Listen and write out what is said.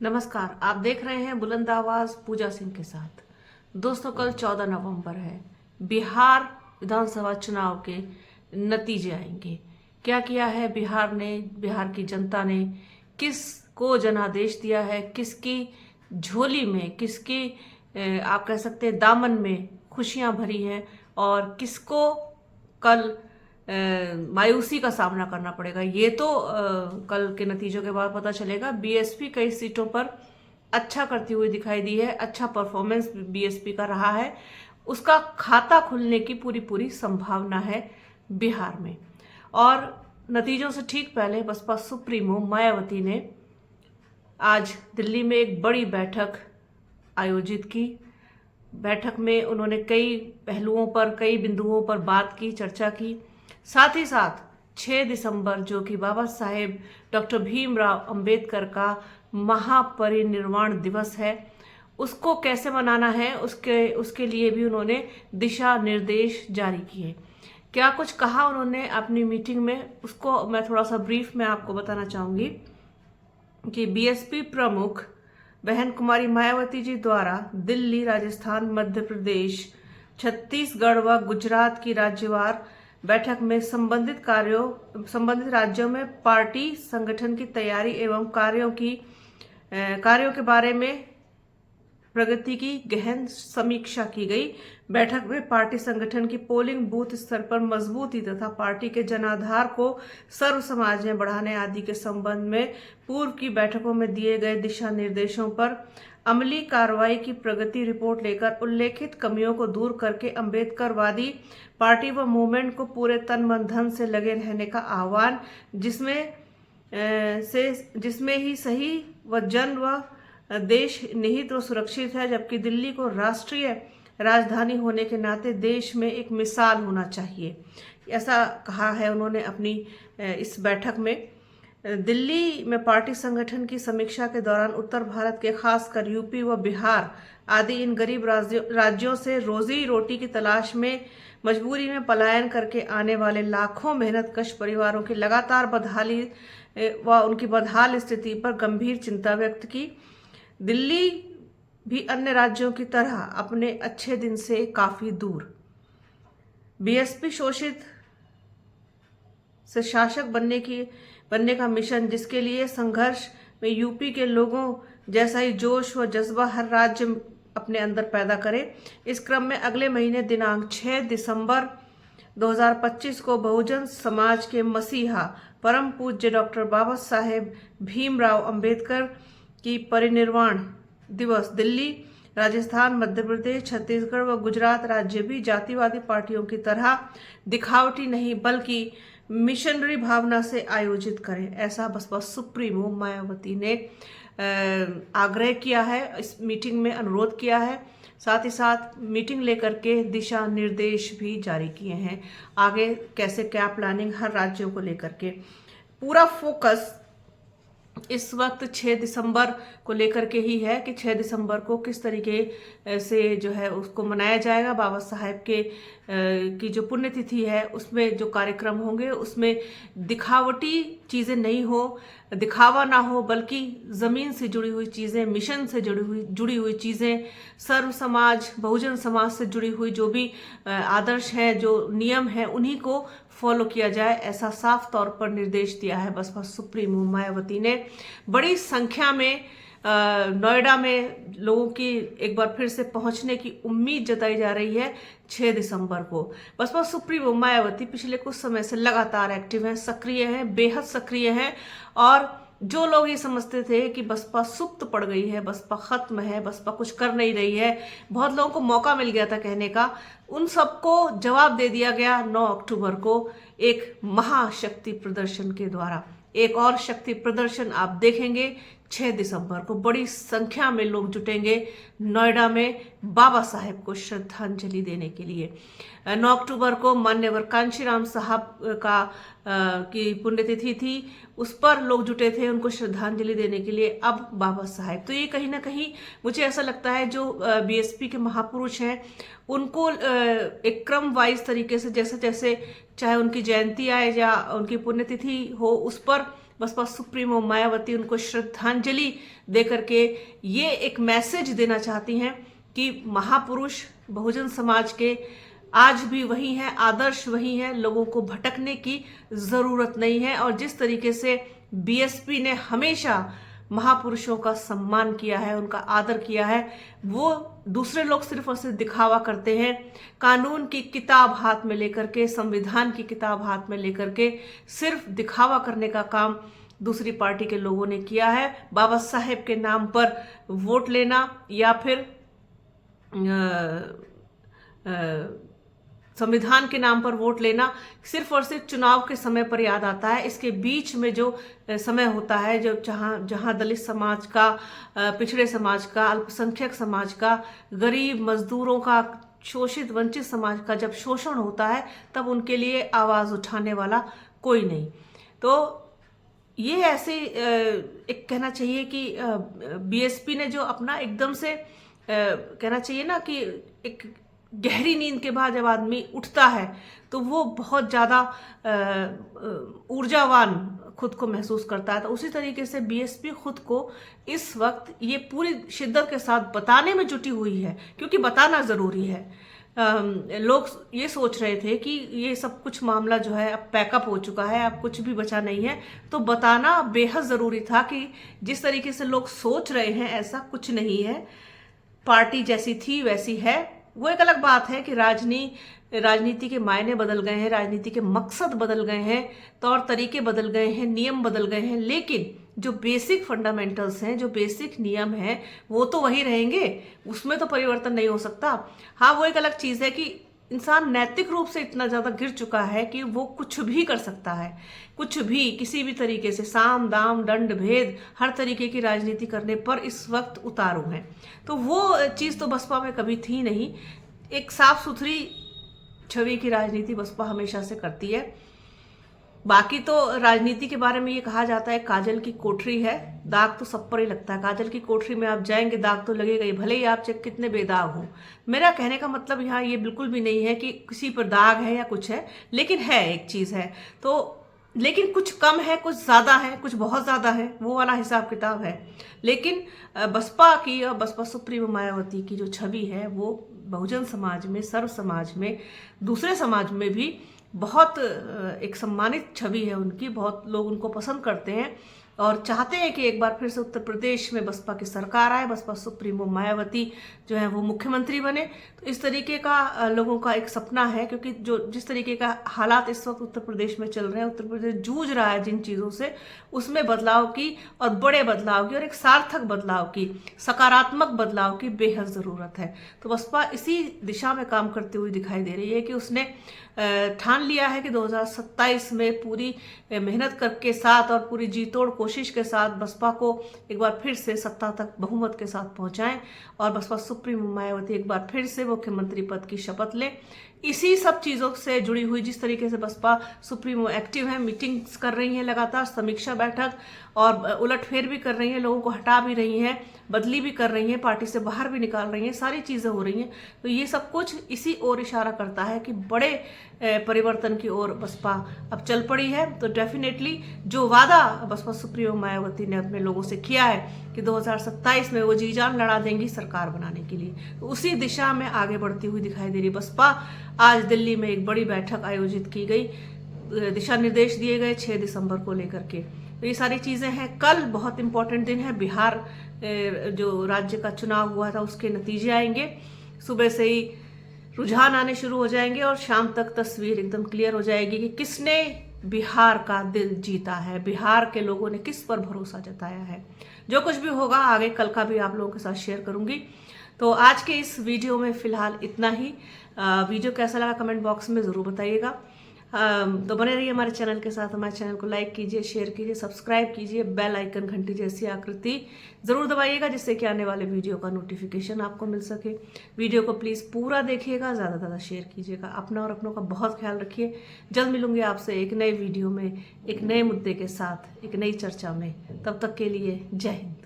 नमस्कार, आप देख रहे हैं बुलंद आवाज पूजा सिंह के साथ। दोस्तों, कल 14 नवंबर है। बिहार विधानसभा चुनाव के नतीजे आएंगे। क्या किया है बिहार ने, बिहार की जनता ने किसको जनादेश दिया है, किसकी झोली में, किसकी आप कह सकते हैं दामन में खुशियां भरी हैं और किसको कल मायूसी का सामना करना पड़ेगा। ये तो कल के नतीजों के बाद पता चलेगा। बीएसपी कई सीटों पर अच्छा करती हुई दिखाई दी है, अच्छा परफॉर्मेंस बीएसपी का रहा है। उसका खाता खुलने की पूरी पूरी संभावना है बिहार में। और नतीजों से ठीक पहले बसपा सुप्रीमो मायावती ने आज दिल्ली में एक बड़ी बैठक आयोजित की। बैठक में उन्होंने कई पहलुओं पर, कई बिंदुओं पर बात की, चर्चा की। साथ ही साथ 6 दिसंबर जो कि बाबा साहेब डॉक्टर भीमराव अंबेडकर का महापरिनिर्वाण दिवस है, उसको कैसे मनाना है, उसके लिए भी उन्होंने दिशा निर्देश जारी किए। क्या कुछ कहा उन्होंने अपनी मीटिंग में, उसको मैं थोड़ा सा ब्रीफ में आपको बताना चाहूंगी कि बीएसपी प्रमुख बहन कुमारी मायावती जी द्वारा दिल्ली, राजस्थान, मध्य प्रदेश, छत्तीसगढ़ व गुजरात की राज्यवार बैठक में संबंधित राज्यों में पार्टी संगठन की तैयारी एवं कार्यों के बारे में प्रगति की गहन समीक्षा की गई। बैठक में पार्टी संगठन की पोलिंग बूथ स्तर पर मजबूती तथा पार्टी के जनाधार को सर्व समाज में बढ़ाने आदि के संबंध में पूर्व की बैठकों में दिए गए दिशा निर्देशों पर अमली कार्रवाई की प्रगति रिपोर्ट लेकर उल्लेखित कमियों को दूर करके अम्बेडकरवादी पार्टी व मूवमेंट को पूरे तन मन धन से लगे रहने का आह्वान, जिसमें ही सही व जन व देश निहित व सुरक्षित है, जबकि दिल्ली को राष्ट्रीय राजधानी होने के नाते देश में एक मिसाल होना चाहिए। ऐसा कहा है उन्होंने अपनी इस बैठक में। दिल्ली में पार्टी संगठन की समीक्षा के दौरान उत्तर भारत के खासकर यूपी व बिहार आदि इन गरीब राज्यों से रोजी रोटी की तलाश में मजबूरी में पलायन करके आने वाले लाखों मेहनतकश परिवारों की लगातार बदहाली व उनकी बदहाल स्थिति पर गंभीर चिंता व्यक्त की। दिल्ली भी अन्य राज्यों की तरह अपने अच्छे दिन से काफी दूर। बीएसपी शोषित से शासक बनने का मिशन, जिसके लिए संघर्ष में यूपी के लोगों जैसा ही जोश व जज्बा हर राज्य अपने अंदर पैदा करे। इस क्रम में अगले महीने दिनांक 6 दिसंबर 2025 को बहुजन समाज के मसीहा परम पूज्य डॉक्टर बाबा साहेब भीमराव अंबेडकर की परिनिर्वाण दिवस दिल्ली, राजस्थान, मध्य प्रदेश, छत्तीसगढ़ व गुजरात राज्य भी जातिवादी पार्टियों की तरह दिखावटी नहीं बल्कि मिशनरी भावना से आयोजित करें, ऐसा बसपा सुप्रीमो मायावती ने आग्रह किया है, इस मीटिंग में अनुरोध किया है। साथ ही साथ मीटिंग लेकर के दिशा निर्देश भी जारी किए हैं, आगे कैसे क्या प्लानिंग हर राज्यों को लेकर के। पूरा फोकस इस वक्त 6 दिसंबर को लेकर के ही है कि 6 दिसंबर को किस तरीके से जो है उसको मनाया जाएगा। बाबा साहेब के की जो पुण्यतिथि है उसमें जो कार्यक्रम होंगे उसमें दिखावटी चीज़ें नहीं हो, दिखावा ना हो, बल्कि ज़मीन से जुड़ी हुई चीज़ें, मिशन से जुड़ी हुई चीज़ें, सर्व समाज, बहुजन समाज से जुड़ी हुई जो भी आदर्श हैं, जो नियम हैं, उन्हीं को फॉलो किया जाए, ऐसा साफ तौर पर निर्देश दिया है बसपा सुप्रीमो मायावती ने। बड़ी संख्या में नोएडा में लोगों की एक बार फिर से पहुंचने की उम्मीद जताई जा रही है 6 दिसंबर को। बसपा सुप्रीमो मायावती पिछले कुछ समय से लगातार एक्टिव हैं, सक्रिय हैं, बेहद सक्रिय हैं। और जो लोग ये समझते थे कि बसपा सुप्त पड़ गई है, बसपा खत्म है, बसपा कुछ कर नहीं रही है, बहुत लोगों को मौका मिल गया था कहने का, उन सबको जवाब दे दिया गया 9 अक्टूबर को एक महाशक्ति प्रदर्शन के द्वारा। एक और शक्ति प्रदर्शन आप देखेंगे 6 दिसंबर को। बड़ी संख्या में लोग जुटेंगे नोएडा में बाबा साहेब को श्रद्धांजलि देने के लिए। 9 अक्टूबर को मान्यवर कांशीराम साहब की पुण्यतिथि थी, उस पर लोग जुटे थे उनको श्रद्धांजलि देने के लिए। अब बाबा साहेब, तो ये कहीं ना कहीं मुझे ऐसा लगता है जो बीएसपी के महापुरुष हैं उनको एक क्रम वाइज तरीके से, जैसे जैसे चाहे उनकी जयंती आए या उनकी पुण्यतिथि हो, उस पर बसपा सुप्रीमो मायावती उनको श्रद्धांजलि देकर के ये एक मैसेज देना चाहती हैं कि महापुरुष बहुजन समाज के आज भी वही हैं, आदर्श वही हैं, लोगों को भटकने की जरूरत नहीं है। और जिस तरीके से बीएसपी ने हमेशा महापुरुषों का सम्मान किया है, उनका आदर किया है, वो दूसरे लोग सिर्फ और सिर्फ दिखावा करते हैं। कानून की किताब हाथ में लेकर के, संविधान की किताब हाथ में लेकर के सिर्फ दिखावा करने का काम दूसरी पार्टी के लोगों ने किया है। बाबा साहेब के नाम पर वोट लेना या फिर संविधान के नाम पर वोट लेना सिर्फ और सिर्फ चुनाव के समय पर याद आता है। इसके बीच में जो समय होता है, जो जहां दलित समाज का, पिछड़े समाज का, अल्पसंख्यक समाज का, गरीब मजदूरों का, शोषित वंचित समाज का जब शोषण होता है, तब उनके लिए आवाज उठाने वाला कोई नहीं। तो ये ऐसे एक कहना चाहिए कि बीएसपी ने जो अपना एकदम से कहना चाहिए ना कि एक गहरी नींद के बाद जब आदमी उठता है तो वो बहुत ज़्यादा ऊर्जावान खुद को महसूस करता है। तो उसी तरीके से बीएसपी खुद को इस वक्त ये पूरी शिद्दत के साथ बताने में जुटी हुई है, क्योंकि बताना ज़रूरी है। लोग ये सोच रहे थे कि ये सब कुछ मामला जो है अब पैकअप हो चुका है, अब कुछ भी बचा नहीं है, तो बताना बेहद ज़रूरी था कि जिस तरीके से लोग सोच रहे हैं ऐसा कुछ नहीं है। पार्टी जैसी थी वैसी है। वो एक अलग बात है कि राजनीति के मायने बदल गए हैं, राजनीति के मकसद बदल गए हैं, तौर तरीके बदल गए हैं, नियम बदल गए हैं, लेकिन जो बेसिक फंडामेंटल्स हैं, जो बेसिक नियम हैं, वो तो वही रहेंगे, उसमें तो परिवर्तन नहीं हो सकता। हाँ, वो एक अलग चीज़ है कि इंसान नैतिक रूप से इतना ज़्यादा गिर चुका है कि वो कुछ भी कर सकता है, कुछ भी किसी भी तरीके से साम दाम दंड भेद हर तरीके की राजनीति करने पर इस वक्त उतारू हैं। तो वो चीज़ तो बसपा में कभी थी नहीं। एक साफ सुथरी छवि की राजनीति बसपा हमेशा से करती है। बाकी तो राजनीति के बारे में ये कहा जाता है काजल की कोठरी है, दाग तो सब पर ही लगता है। काजल की कोठरी में आप जाएंगे दाग तो लगेगा ही, भले ही आप चाहे कितने बेदाग हो। मेरा कहने का मतलब यहाँ ये बिल्कुल भी नहीं है कि किसी पर दाग है या कुछ है, लेकिन है, एक चीज़ है तो, लेकिन कुछ कम है, कुछ ज़्यादा है, कुछ बहुत ज़्यादा है, वो वाला हिसाब किताब है। लेकिन बसपा की और बसपा सुप्रीमो मायावती की जो छवि है वो बहुजन समाज में, सर्व समाज में, दूसरे समाज में भी बहुत एक सम्मानित छवि है उनकी। बहुत लोग उनको पसंद करते हैं और चाहते हैं कि एक बार फिर से उत्तर प्रदेश में बसपा की सरकार आए, बसपा सुप्रीमो मायावती जो है वो मुख्यमंत्री बने। तो इस तरीके का लोगों का एक सपना है, क्योंकि जो जिस तरीके का हालात इस वक्त उत्तर प्रदेश में चल रहे हैं, उत्तर प्रदेश जूझ रहा है जिन चीज़ों से, उसमें बदलाव की और बड़े बदलाव की और एक सार्थक बदलाव की, सकारात्मक बदलाव की बेहद ज़रूरत है। तो बसपा इसी दिशा में काम करते हुए दिखाई दे रही है कि उसने ठान लिया है कि 2027 में पूरी मेहनत करके साथ और पूरी जी तोड़ कोशिश के साथ बसपा को एक बार फिर से सत्ता तक बहुमत के साथ पहुंचाएं और बसपा सुप्रीमो मायावती एक बार फिर से मुख्यमंत्री पद की शपथ लें। इसी सब चीज़ों से जुड़ी हुई जिस तरीके से बसपा सुप्रीमो एक्टिव है, मीटिंग्स कर रही हैं लगातार, समीक्षा बैठक और उलटफेर भी कर रही हैं, लोगों को हटा भी रही हैं, बदली भी कर रही हैं, पार्टी से बाहर भी निकाल रही हैं, सारी चीज़ें हो रही हैं। तो ये सब कुछ इसी ओर इशारा करता है कि बड़े परिवर्तन की ओर बसपा अब चल पड़ी है। तो डेफिनेटली जो वादा बसपा सुप्रीमो मायावती ने अपने लोगों से किया है कि 2027 में वो जी जान लड़ा देंगी सरकार बनाने के लिए, तो उसी दिशा में आगे बढ़ती हुई दिखाई दे रही बसपा। आज दिल्ली में एक बड़ी बैठक आयोजित की गई, दिशा निर्देश दिए गए 6 दिसंबर को लेकर के। तो ये सारी चीज़ें हैं। कल बहुत इंपॉर्टेंट दिन है, बिहार जो राज्य का चुनाव हुआ था उसके नतीजे आएंगे। सुबह से ही रुझान आने शुरू हो जाएंगे और शाम तक तस्वीर एकदम क्लियर हो जाएगी कि किसने बिहार का दिल जीता है, बिहार के लोगों ने किस पर भरोसा जताया है। जो कुछ भी होगा आगे कल का भी आप लोगों के साथ शेयर करूंगी। तो आज के इस वीडियो में फिलहाल इतना ही। वीडियो कैसा लगा कमेंट बॉक्स में ज़रूर बताइएगा। तो बने रहिए हमारे चैनल के साथ। हमारे चैनल को लाइक कीजिए, शेयर कीजिए, सब्सक्राइब कीजिए, बेल आइकन घंटी जैसी आकृति ज़रूर दबाइएगा जिससे कि आने वाले वीडियो का नोटिफिकेशन आपको मिल सके। वीडियो को प्लीज़ पूरा देखिएगा, ज़्यादा से ज़्यादा शेयर कीजिएगा। अपना और अपनों का बहुत ख्याल रखिए। जल्द मिलूंगी आपसे एक नए वीडियो में, एक नए मुद्दे के साथ, एक नई चर्चा में। तब तक के लिए जय हिंद।